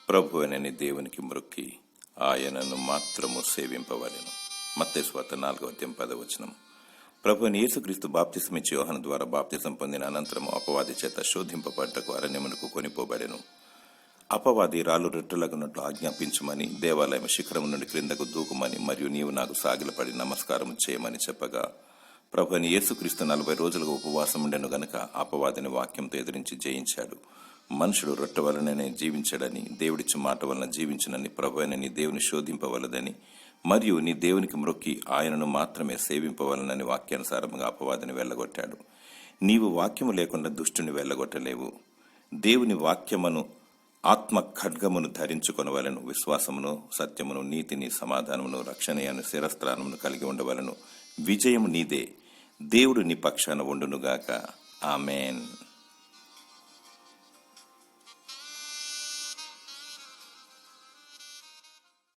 ప్రభువైన దేవునికి మ్రొక్కి ఆయనను మాత్రము సేవింపవలెను. మత్తయి సువార్త 4:10. ప్రభువైన యేసుక్రీస్తు బాప్తిసమిచ్చి యోహాను ద్వారా బాప్తిసం పొందిన అనంతరము అపవాది చేత శోధింపబట్టకు అరణ్యమునకు కొనిపోబడెను. అపవాది రాళ్ళు రొట్టెలగున్నట్లు ఆజ్ఞాపించమని, దేవాలయం శిఖరం నుండి క్రిందకు దూకుమని, మరియు నీవు నాకు సాగిలపడి నమస్కారం చేయమని చెప్పగా, ప్రభువైన యేసుక్రీస్తు 40 రోజులుగా ఉపవాసం ఉండెను గనుక అపవాదిని వాక్యంతో ఎదిరించి జయించాడు. మనుషుడు రొట్టె వలననే జీవించడని, దేవుడిచ్చి మాట వలన జీవించనని, ప్రభువైన నీ దేవుని శోధింపవలదని, మరియు నీ దేవునికి మ్రొక్కి ఆయనను మాత్రమే సేవింపవలనని వాక్యానుసారంగా అపవాదిని వెళ్ళగొట్టాడు. నీవు వాక్యము లేకుండా దుష్టుని వెళ్ళగొట్టలేవు. దేవుని వాక్యమును ఆత్మ ఖడ్గమును ధరించుకొనవలను. విశ్వాసమును, సత్యమును, నీతిని, సమాధానమును, రక్షణయను శిరస్త్రానమును కలిగి ఉండవలను. విజయము నీదే. దేవుడు నీ పక్షాన ఉండునుగాక. ఆమేన్.